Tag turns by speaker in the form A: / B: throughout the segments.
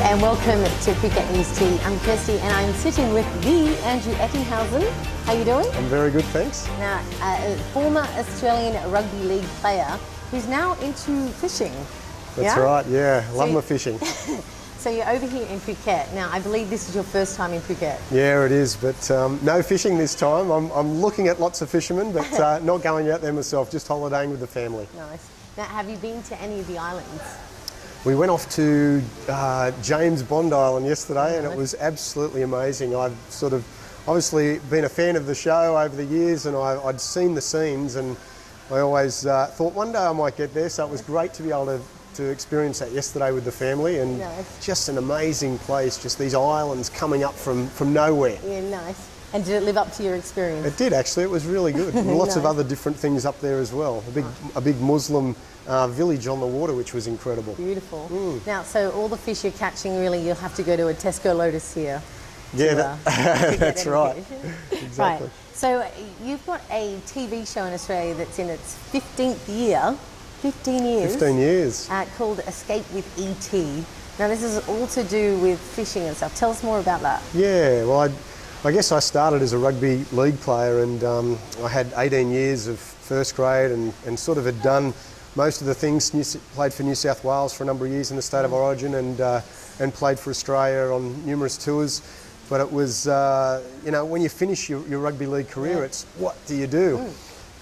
A: and welcome to Phuket News Tea. I'm Kirsty and I'm sitting with the Andrew Ettingshausen. How you doing?
B: I'm very good, thanks.
A: Now, a former Australian rugby league player who's now into fishing.
B: That's right, yeah. Love my fishing.
A: So you're over here in Phuket. Now, I believe this is your first time in Phuket.
B: Yeah, it is, but no fishing this time. I'm looking at lots of fishermen, but not going out there myself, just holidaying with the family.
A: Nice. Now, have you been to any of the islands?
B: We went off to James Bond Island yesterday, and it was absolutely amazing. I've sort of obviously been a fan of the show over the years, and I'd seen the scenes, and I always thought one day I might get there, so it was great to be able to experience that yesterday with the family, and just an amazing place, just these islands coming up from nowhere.
A: Yeah, nice. And did it live up to your experience?
B: It did, actually. It was really good. And lots of other different things up there as well. A big Muslim village on the water, which was incredible.
A: Beautiful. Now, so all the fish you're catching, really, you'll have to go to a Tesco Lotus here.
B: Yeah, that's right. Exactly.
A: Right. So you've got a TV show in Australia that's in its 15th year. 15 years.
B: 15 years.
A: Called Escape with E.T. Now, this is all to do with fishing and stuff. Tell us more about that. Yeah,
B: well, I guess I started as a rugby league player, and I had 18 years of first grade and sort of had done most of the things. Played for New South Wales for a number of years in the state of origin, and played for Australia on numerous tours. But it was, you know, when you finish your rugby league career, it's what do you do?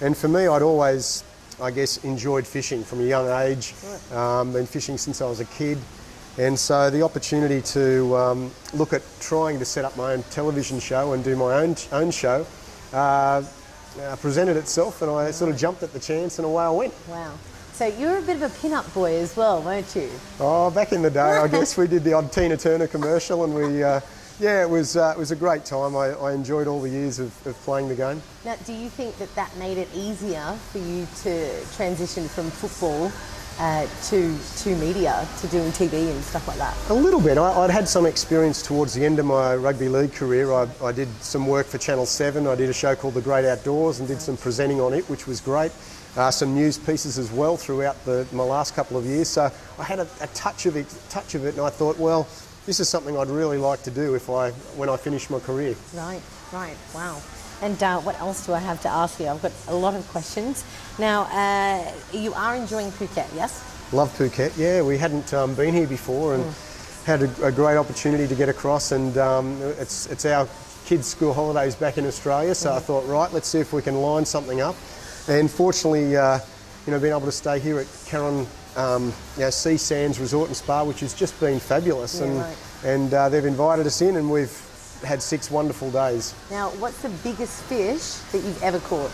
B: And for me, I'd always, I guess, enjoyed fishing from a young age. Been fishing since I was a kid. And so the opportunity to look at trying to set up my own television show and do my own show presented itself, and I sort of jumped at the chance, and away I went.
A: Wow. So you were a bit of a pin-up boy as well, weren't you?
B: Oh, back in the day, I guess we did the odd Tina Turner commercial, and we, yeah, it was a great time. I enjoyed all the years of playing the game.
A: Now, do you think that made it easier for you to transition from football to media, to doing TV and stuff like that?
B: A little bit. I'd had some experience towards the end of my rugby league career. I did some work for Channel 7. I did a show called The Great Outdoors and did some presenting on it, which was great. Some news pieces as well throughout my last couple of years. So I had a touch of it, and I thought, well, this is something I'd really like to do when I finish my career.
A: Right, wow. And what else do I have to ask you? I've got a lot of questions. Now, you are enjoying Phuket, yes?
B: Love Phuket, yeah. We hadn't been here before, and had a great opportunity to get across, and it's our kids' school holidays back in Australia, so I thought, right, let's see if we can line something up. And fortunately, you know, being able to stay here at Caron Sea Sands Resort and Spa, which has just been fabulous, and they've invited us in, and we've had 6 wonderful days.
A: Now, what's the biggest fish that you've ever caught?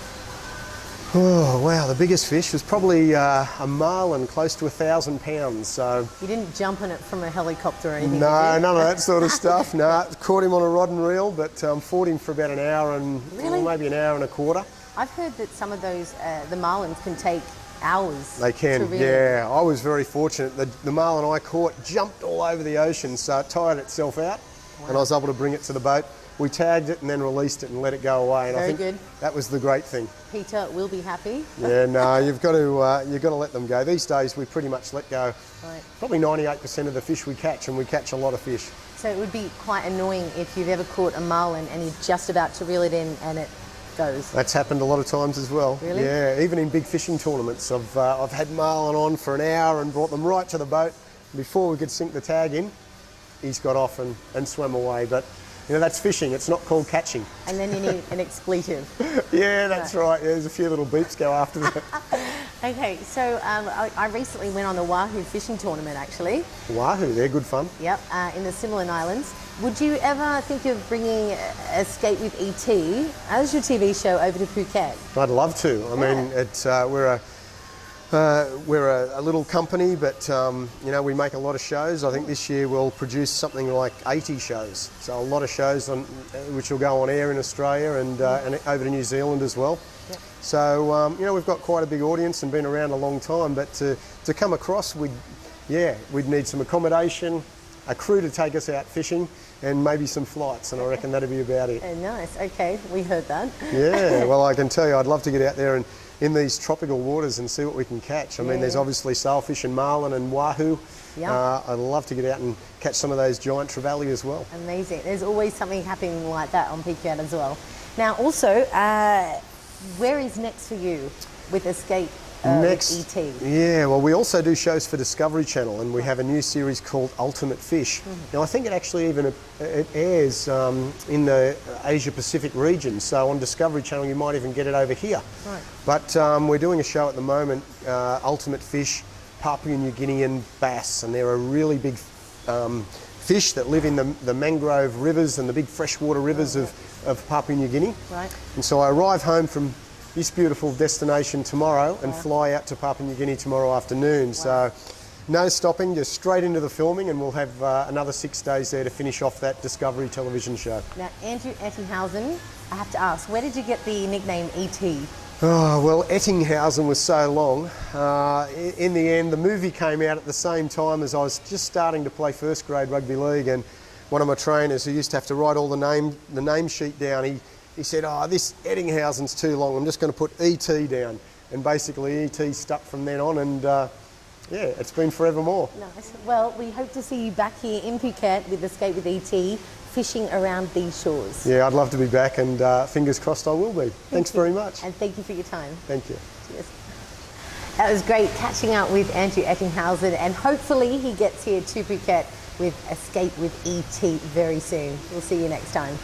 B: Oh, wow, the biggest fish was probably a marlin, close to 1,000 pounds. So
A: you didn't jump on it from a helicopter or anything?
B: No, none of that sort of stuff. No, caught him on a rod and reel, but fought him for about an hour and maybe an hour and a quarter.
A: I've heard that some of those, the marlins can take hours.
B: They can, yeah. I was very fortunate. The marlin I caught jumped all over the ocean, so it tired itself out. Wow. And I was able to bring it to the boat. We tagged it and then released it and let it go away. And I think that was the great thing.
A: Peter will be happy.
B: Yeah, no, you've got to let them go. These days we pretty much let go probably 98% of the fish we catch, and we catch a lot of fish. So it would be quite annoying if you've ever caught a marlin and you're just about to reel it in and it goes. That's happened a lot of times as well. Really? Yeah, even in big fishing tournaments. I've had marlin on for an hour and brought them right to the boat. Before we could sink the tag in, he's got off and swam away. But you know, that's fishing, it's not called catching. And then you need an expletive. Yeah, that's right. Yeah, there's a few little beeps go after that. Okay, so I recently went on the Wahoo fishing tournament, actually. Wahoo, they're good fun. Yep, in the Similan Islands. Would you ever think of bringing Escape with E.T. as your TV show over to Phuket? I'd love to. I mean, it's we're a little company, but you know, we make a lot of shows. I think this year we'll produce something like 80 shows. So a lot of shows which will go on air in Australia and over to New Zealand as well. Yep. So you know, we've got quite a big audience and been around a long time. But to come across, we'd need some accommodation, a crew to take us out fishing, and maybe some flights, and I reckon that'd be about it. Oh, nice. Okay, we heard that. Yeah. Well, I can tell you, I'd love to get out there and in these tropical waters and see what we can catch. I mean, there's obviously sailfish and marlin and wahoo. Yeah. I'd love to get out and catch some of those giant trevally as well.
A: Amazing. There's always something happening like that on Phuket as well. Now, also, where is next for you with Escape with ET?
B: Yeah, well, we also do shows for Discovery Channel, and we have a new series called Ultimate Fish. Now, I think it actually even it airs in the Asia Pacific region, so on Discovery Channel you might even get it over here. Right. But we're doing a show at the moment, Ultimate Fish, Papua New Guinean bass, and they're a really big fish that live in the mangrove rivers and the big freshwater rivers of Papua New Guinea. Right. And so I arrive home from this beautiful destination tomorrow and fly out to Papua New Guinea tomorrow afternoon. Wow. So no stopping, just straight into the filming, and we'll have another 6 days there to finish off that Discovery television show.
A: Now, Andrew Ettingshausen, I have to ask, where did you get the nickname ET?
B: Oh, well, Ettingshausen was so long. In the end, the movie came out at the same time as I was just starting to play first grade rugby league, and one of my trainers who used to have to write all the name sheet down, he said, oh, this Ettinghausen's too long, I'm just going to put ET down. And basically ET stuck from then on, and yeah, it's been forevermore.
A: Nice. Well, we hope to see you back here in Phuket with Escape with ET, fishing around these shores.
B: Yeah, I'd love to be back, and fingers crossed I will be. Thanks very much.
A: And thank you for your time.
B: Thank you.
A: Cheers. That was great catching up with Andrew Ettingshausen, and hopefully he gets here to Phuket with Escape with ET very soon. We'll see you next time.